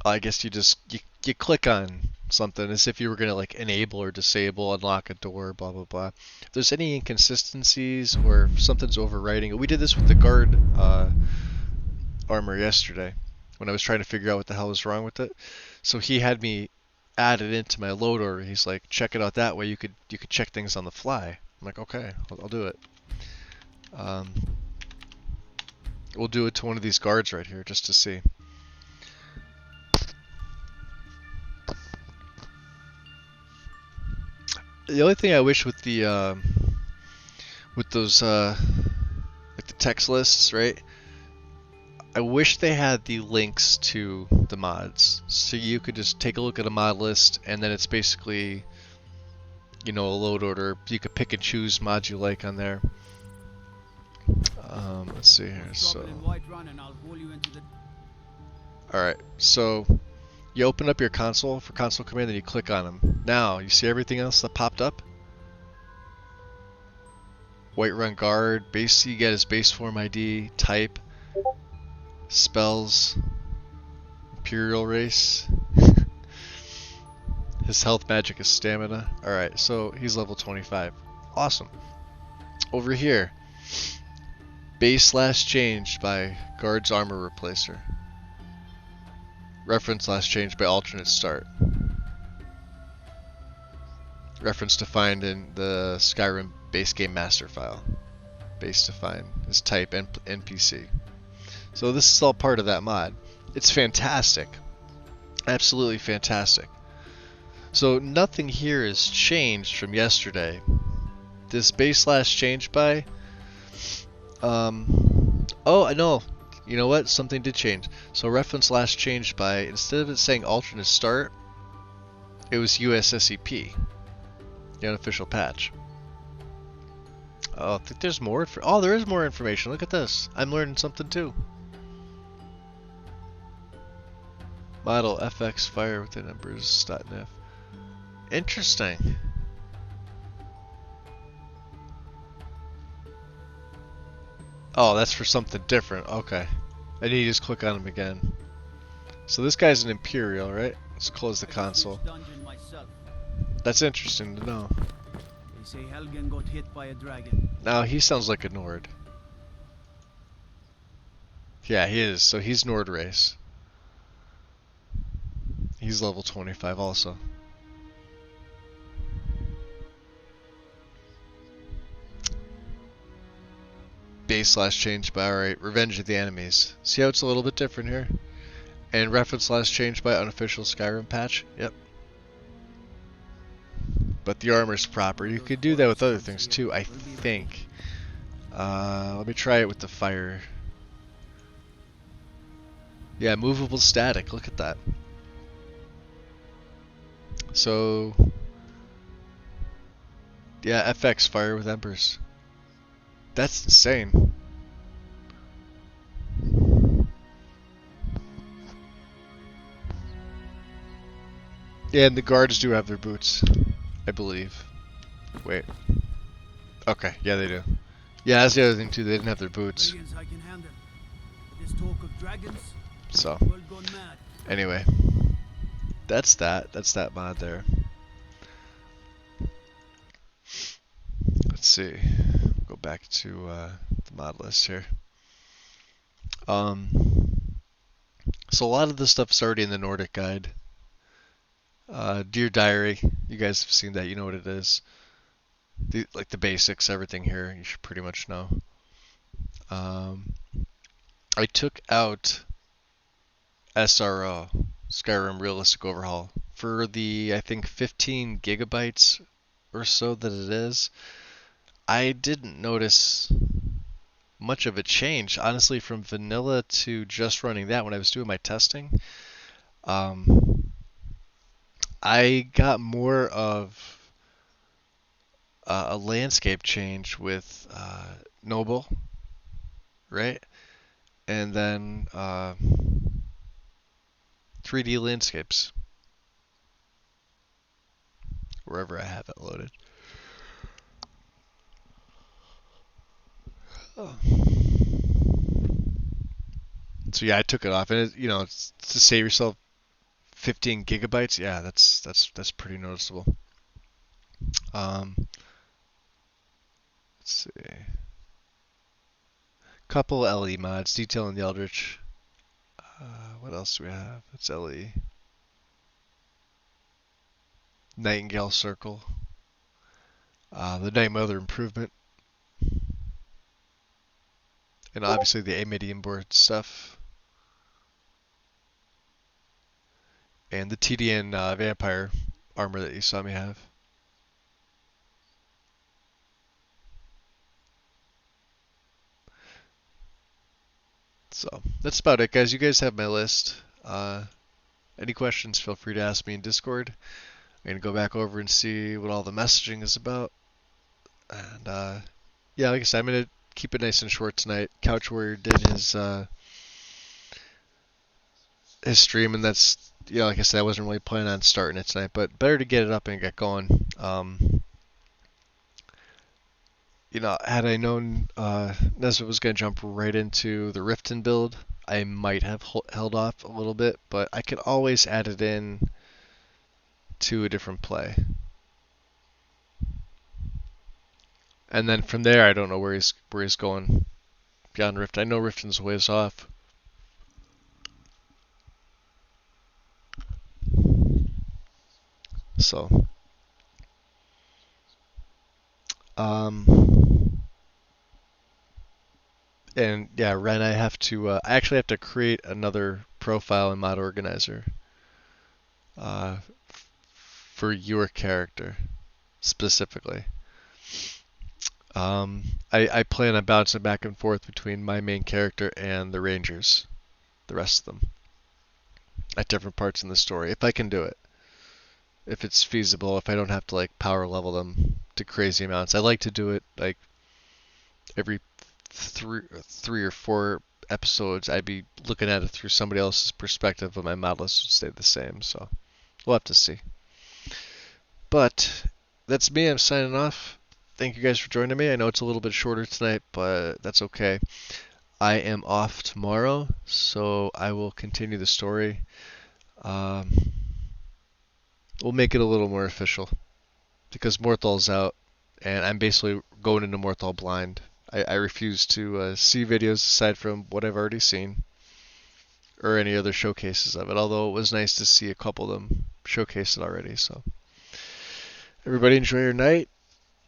I guess you click on something as if you were gonna like enable or disable, unlock a door, blah blah blah. If there's any inconsistencies or if something's overwriting, we did this with the guard armor yesterday when I was trying to figure out what the hell was wrong with it. So he had me add it into my load order. He's like, check it out that way. You could check things on the fly. I'm like, okay, I'll do it. We'll do it to one of these guards right here just to see. The only thing I wish with the with those like the text lists, right? I wish they had the links to the mods, so you could just take a look at a mod list, and then it's basically, you know, a load order. You could pick and choose mods you like on there. Let's see here. So, all right. So you open up your console for console command, and you click on them. Now you see everything else that popped up. Whiterun guard, base. You get his base form ID, type. Spells, Imperial race, his health, magic, is stamina. Alright, so he's level 25. Awesome. Over here, base last changed by Guard's armor replacer. Reference last changed by alternate start. Reference defined in the Skyrim base game master file. Base defined is type NPC. So this is all part of that mod. It's fantastic. Absolutely fantastic. So nothing here has changed from yesterday. This base slash change by. Oh, I know. You know what? Something did change. So reference last changed by, instead of it saying alternate start, it was USSEP, the unofficial patch. Oh, I think there's more. Oh, there is more information. Look at this. I'm learning something too. Model FX fire within numbers.nif. Interesting. Oh, that's for something different. Okay. I need to just click on him again. So this guy's an Imperial, right? Let's close the console. That's interesting to know. They say Helgen got hit by a dragon. Now he sounds like a Nord. Yeah, he is. So he's Nord race. He's level 25 also. Base slash change by, alright, Revenge of the Enemies. See how it's a little bit different here? And reference slash change by unofficial Skyrim patch. Yep. But the armor's proper. You could do that with other things too, I think. Let me try it with the fire. Yeah, movable static. Look at that. So, yeah, FX fire with embers. That's insane. Yeah, and the guards do have their boots, I believe. Wait. Okay, yeah, they do. Yeah, that's the other thing too. They didn't have their boots. I can handle. This talk of dragons, So, world gone mad. anyway, that's that. That's that mod there. Let's see. Go back to the mod list here. So a lot of this stuff is already in the Nordic guide. Dear Diary, you guys have seen that. You know what it is. Like the basics, everything here, you should pretty much know. I took out SRO, Skyrim Realistic Overhaul, for the, I think, 15 gigabytes or so that it is. I didn't notice much of a change, honestly, from vanilla to just running that when I was doing my testing. I got more of a landscape change with Noble, right? And then 3D landscapes, wherever I have it loaded. Oh. So yeah, I took it off, and it, you know, it's to save yourself 15 gigabytes. Yeah, that's pretty noticeable. Let's see. Couple LE mods, detailing the Eldritch. What else do we have? It's LE. Nightingale Circle. The Night Mother Improvement. And obviously the Amidian board stuff. And the TDN Vampire armor that you saw me have. So, that's about it, guys. You guys have my list. Any questions, feel free to ask me in Discord. I'm going to go back over and see what all the messaging is about. And, yeah, like I said, I'm going to keep it nice and short tonight. Couch Warrior did his stream, and that's, you know, like I said, I wasn't really planning on starting it tonight, but better to get it up and get going. You know, had I known Nesbitt was going to jump right into the Riften build, I might have held off a little bit, but I could always add it in to a different play. And then from there, I don't know where he's going beyond Rift. I know Riften's ways off. So, and yeah, Ren, I actually have to create another profile in Mod Organizer for your character specifically. I plan on bouncing back and forth between my main character and the Rangers, the rest of them, at different parts in the story, if I can do it. If it's feasible, if I don't have to like power level them to crazy amounts. I like to do it like every three or four episodes. I'd be looking at it through somebody else's perspective, but my models would stay the same. So we'll have to see. But that's me. I'm signing off. Thank you guys for joining me. I know it's a little bit shorter tonight, but that's okay. I am off tomorrow, so I will continue the story. Um, we'll make it a little more official because Morthal's out, and I'm basically going into Morthal blind. I refuse to see videos aside from what I've already seen or any other showcases of it, although it was nice to see a couple of them showcase it already. So everybody enjoy your night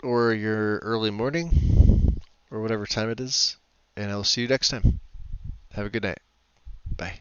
or your early morning or whatever time it is, and I'll see you next time. Have a good night. Bye.